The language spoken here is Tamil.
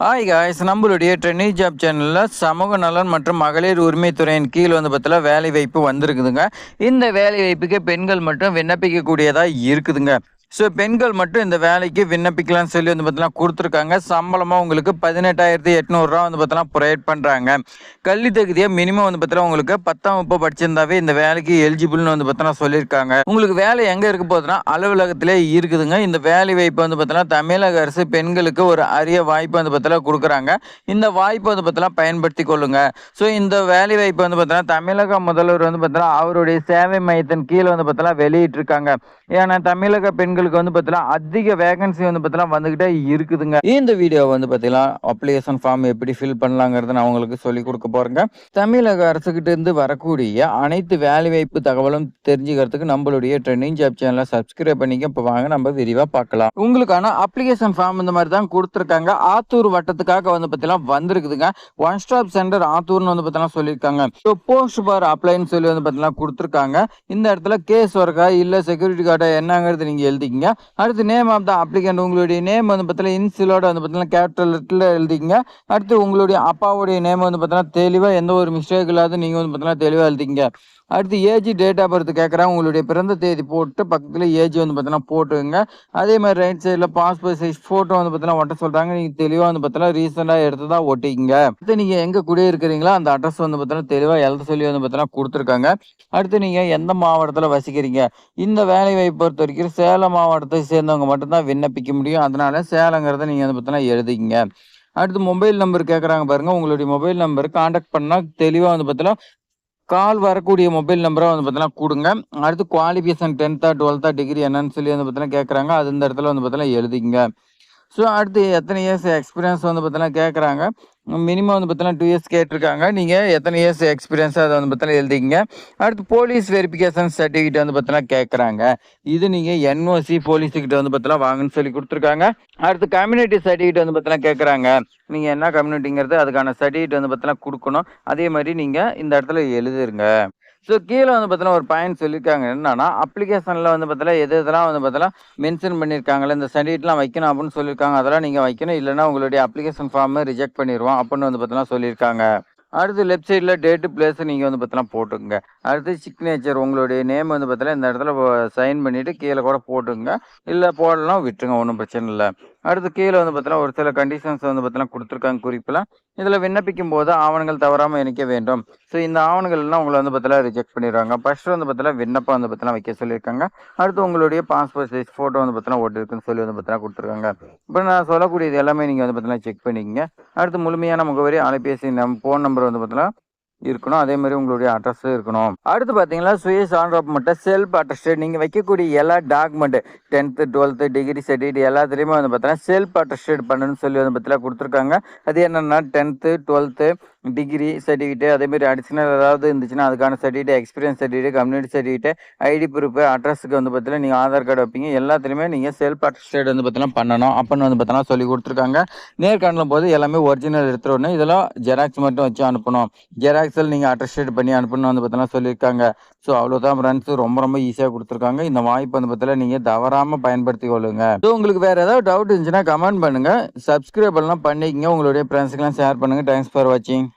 ஹாய் காய்ஸ், நம்மளுடைய ட்ரெண்டிங் ஜாப் சேனலில் சமூக நலன் மற்றும் மகளிர் உரிமைத்துறையின் கீழ் பார்த்தீங்கன்னா வேலை வாய்ப்பு வந்திருக்குதுங்க. இந்த வேலை வாய்ப்புக்கு பெண்கள் மட்டும் விண்ணப்பிக்கக்கூடியதாக இருக்குதுங்க. ஸோ பெண்கள் மட்டும் இந்த வேலைக்கு விண்ணப்பிக்கலாம்னு சொல்லி பார்த்தீங்கன்னா கொடுத்துருக்காங்க. சம்பளமாக உங்களுக்கு 18,800 பார்த்தீங்கன்னா ப்ரொவைட் பண்ணுறாங்க. கல்வி தகுதியாக மினிமம் பார்த்தீங்கன்னா உங்களுக்கு 10ஆம் வகுப்பு படிச்சிருந்தாவே இந்த வேலைக்கு எலிஜிபிள்னு பார்த்தீங்கன்னா சொல்லியிருக்காங்க. உங்களுக்கு வேலை எங்கே இருக்க போகுதுன்னா அலுவலகத்திலே இருக்குதுங்க. இந்த வேலை வாய்ப்பு பார்த்தீங்கன்னா தமிழக அரசு பெண்களுக்கு ஒரு அரிய வாய்ப்பு பார்த்தீங்கன்னா கொடுக்குறாங்க. இந்த வாய்ப்பு பார்த்தீங்கன்னா பயன்படுத்தி கொள்ளுங்க. ஸோ இந்த வேலை வாய்ப்பு பார்த்தீங்கன்னா தமிழக முதல்வர் பார்த்தீங்கன்னா அவருடைய சேவை மையத்தின் கீழே பார்த்தீங்கன்னா வெளியிட்டிருக்காங்க. ஏன்னா தமிழக பெண்களுக்கு பார்த்தீங்கன்னா அதிக வேகன்சி பார்த்தீங்கன்னா வந்துகிட்டே இருக்குதுங்க. இந்த வீடியோ பார்த்தீங்கன்னா அப்ளிகேஷன் ஃபார்ம் எப்படி ஃபில் பண்ணலாங்கிறத நான் உங்களுக்கு சொல்லி கொடுக்க போறேங்க. தமிழக அரசுகிட்ட இருந்து வரக்கூடிய அனைத்து வேலைவாய்ப்பு தகவலும் தெரிஞ்சுக்கிறதுக்கு நம்மளுடைய ட்ரெண்டிங் ஜாப் சேனலை சப்ஸ்கிரைப் பண்ணிக்க. இப்போ வாங்க நம்ம விரிவாக பார்க்கலாம். உங்களுக்கான அப்ளிகேஷன் ஃபார்ம் இந்த மாதிரி தான் கொடுத்துருக்காங்க. ஆத்தூர் வட்டத்துக்காக பார்த்தீங்கன்னா வந்திருக்குதுங்க. ஒன் ஸ்டாப் சென்டர் ஆத்தூர்னு பார்த்தீங்கன்னா சொல்லியிருக்காங்க. ஸோ போஸ்ட் பார் அப்ளைன்னு சொல்லி பார்த்தீங்கன்னா கொடுத்துருக்காங்க. இந்த இடத்துல கேஸ் ஒர்க்கா இல்லை செக்யூரிட்டி கார்டா என்னங்கிறது நீங்கள் எழுதிக்கிங்க. அடுத்து நேம் ஆஃப் த அப்ளிகண்ட், உங்களுடைய நேம் பார்த்தீங்கன்னா இன்சிலோட பார்த்தீங்கன்னா கேபிட்டல் லெட்டரில் எழுதிக்கிங்க. அடுத்து உங்களுடைய அப்பாவுடைய நேம் பார்த்தீங்கன்னா தெளிவாக எந்த ஒரு மிஸ்டேக் இல்லாத நீங்கள் பார்த்தீங்கன்னா தெளிவாக எழுதிக்கிங்க. அடுத்து ஏஜ், டேட் ஆஃப் பர்த் கேட்குறாங்க. உங்களுடைய பிறந்த தேதி போட்டு பக்கத்தில் ஏஜ் பார்த்தீங்கன்னா போட்டுங்க. அதே மாதிரி ரைட் சைடில் பாஸ்போர்ட் சைஸ் ஃபோட்டோ பார்த்தீங்கன்னா ஒட்ட சொல்கிறாங்க. நீங்கள் தெளிவாக பார்த்தீங்கன்னா ரீசெண்டாக எடுத்து தான் ஒட்டிக்கிங்க. அடுத்து நீங்கள் எங்கே குடியிருக்கிறீங்களோ அந்த அட்ரஸ் பார்த்தீங்கன்னா தெளிவாக எழுத சொல்லி பார்த்தீங்கன்னா கொடுத்துருக்காங்க. அடுத்து நீங்கள் எந்த மாவட்டத்தில் வசிக்கிறீங்க. இந்த வேலை வாய்ப்பு பொறுத்த வரைக்கும் சேலம் மாவட்டத்தை சேர்ந்தவங்க மட்டும்தான் விண்ணப்பிக்க முடியும். அதனால சேலங்கிறத நீங்கள் பார்த்தீங்கன்னா எழுதிக்கிங்க. அடுத்து மொபைல் நம்பர் கேட்குறாங்க பாருங்க. உங்களுடைய மொபைல் நம்பர் கான்டாக்ட் பண்ணால் தெளிவாக பார்த்தீங்கன்னா கால் வரக்கூடிய மொபைல் நம்பரை பார்த்தீங்கன்னா கொடுங்க. அடுத்து குவாலிஃபிகேஷன் 10th 12th டிகிரி என்னன்னு சொல்லி பார்த்தீங்கன்னா கேட்குறாங்க. அது இந்த இடத்துல பார்த்தீங்கன்னா எழுதிங்க. ஸோ அடுத்து எத்தனை இயர்ஸ் எக்ஸ்பீரியன்ஸ் பார்த்தீங்கன்னா கேட்குறாங்க. மினிமம் பார்த்தீங்கன்னா 2 இயர்ஸ் கேட்டிருக்காங்க. நீங்கள் எத்தனை இயர்ஸ் எக்ஸ்பீரியன்ஸ் அதை பார்த்தீங்கன்னா எழுதிங்க. அடுத்து போலீஸ் வெரிஃபிகேஷன் சர்டிஃபிகேட் பார்த்தீங்கன்னா கேட்குறாங்க. இது நீங்கள் என்ஓசி போலீஸுக்கிட்ட பார்த்தீங்கன்னா வாங்கன்னு சொல்லி கொடுத்துருக்காங்க. அடுத்து கம்யூனிட்டி சர்டிஃபிகேட் பார்த்தீங்கன்னா கேட்குறாங்க. நீங்கள் என்ன கம்யூனிட்டிங்கிறது அதுக்கான சர்டிஃபிகேட் பார்த்தீங்கன்னா கொடுக்கணும். அதே மாதிரி நீங்கள் இந்த இடத்துல எழுதிருங்க. ஸோ கீழே பார்த்தீங்கன்னா ஒரு பாயிண்ட் சொல்லியிருக்காங்க. என்னன்னா அப்ளிகேஷனில் பார்த்தீங்கன்னா எதெல்லாம் பார்த்தீங்கன்னா மென்ஷன் பண்ணியிருக்காங்களே இந்த சர்டிஃபிகேட்லாம் வைக்கணும் அப்படின்னு சொல்லியிருக்காங்க. அதெல்லாம் நீங்கள் வைக்கணும். இல்லைன்னா உங்களுடைய அப்ளிகேஷன் ஃபார்மை ரிஜெக்ட் பண்ணிடுவோம் அப்படின்னு பார்த்தீங்கன்னா சொல்லியிருக்காங்க. அடுத்து லெஃப்ட் சைடில் டேட்டு பிளேஸ் நீங்கள் பார்த்தீங்கன்னா போட்டுங்க. அடுத்து சிக்னேச்சர், உங்களுடைய நேம் பார்த்தீங்கன்னா இந்த இடத்துல சைன் பண்ணிவிட்டு கீழே கூட போட்டுங்க. இல்லை போடலாம் விட்டுருங்க, ஒன்றும் பிரச்சனை இல்லை. அடுத்து கீழே பார்த்தீங்கன்னா ஒரு சில கண்டிஷன்ஸ் பார்த்தீங்கன்னா கொடுத்துருக்காங்க குறிப்பில். இதில் விண்ணப்பிக்கும் போது ஆவணங்கள் தவறாமல் இணைக்க வேண்டும். ஸோ இந்த ஆவணங்கள்லாம் உங்களை பார்த்தீங்கன்னா ரிஜெக்ட் பண்ணிடுவாங்க. ஃபர்ஸ்ட் பார்த்தீங்கன்னா விண்ணப்பம் பார்த்தீங்கன்னா வைக்க சொல்லியிருக்காங்க. அடுத்து உங்களுடைய பாஸ்போர்ட் சைஸ் ஃபோட்டோ பார்த்தீங்கன்னா ஓட்டிருக்குன்னு சொல்லி பார்த்தீங்கன்னா கொடுத்துருக்காங்க. இப்போ நான் சொல்லக்கூடியது எல்லாமே நீங்கள் பார்த்தீங்கன்னா செக் பண்ணிக்கங்க. அடுத்து முழுமையான முகவரி, அலைபேசி ஃபோன் நம்பர் பார்த்தீங்கன்னா இருக்கணும். அதே மாதிரி உங்களுடைய அட்ரஸ் இருக்கணும். அடுத்து பார்த்தீங்கன்னா சுய சான்று மட்டும் செல்ஃப் அட்டஸ்டட் நீங்கள் வைக்கக்கூடிய எல்லா document 10th 12th degree certificate எல்லாத்துலேயுமே பார்த்தீங்கன்னா செல்ஃப் அட்டஸ்டட் பண்ணணும்னு சொல்லி பார்த்தீங்கன்னா கொடுத்துருக்காங்க. அது என்னென்னா 10th 12th டிகிரி சர்டிஃபிகேட், அதேமாதிரி அடிஷ்னல் ஏதாவது இருந்துச்சுன்னா அதுக்கான certificate, experience certificate, community certificate, ID proof, அட்ரஸுக்கு பார்த்தீங்கன்னா நீங்கள் ஆதார் கார்டு வைப்பீங்க. எல்லாத்துலேயுமே நீங்கள் செல்ஃப் அட்டஸ்டட் பார்த்தீங்கன்னா பண்ணணும் அப்படின்னு பார்த்தீங்கன்னா சொல்லி கொடுத்துருக்காங்க. நேர்காணலும் போது எல்லாமே ஒரிஜினல் எடுத்துகிட்டு இதெல்லாம் ஜெராக்ஸ் மட்டும் வச்சு அனுப்பணும். ஜெராக்ஸில் நீங்கள் அட்டஸ்டேட் பண்ணி அனுப்பணும் பார்த்தீங்கன்னா சொல்லியிருக்காங்க. ஸோ அவ்வளோதான் ஃப்ரெண்ட்ஸ், ரொம்ப ஈஸியாக கொடுத்துருக்காங்க. இந்த வாய்ப்பு பார்த்தீங்கன்னா நீங்கள் தவறாமல் பயன்படுத்தி கொள்ளுங்க. ஸோ உங்களுக்கு வேறு ஏதாவது டவுட் இருந்துச்சுன்னா கமெண்ட் பண்ணுங்கள். சப்ஸ்கிரைப் எல்லாம் பண்ணிக்கங்க. உங்களுடைய ஃப்ரெண்ட்ஸுக்கெல்லாம் ஷேர் பண்ணுங்கள். தேங்க்ஸ் ஃபார் வாட்சிங்.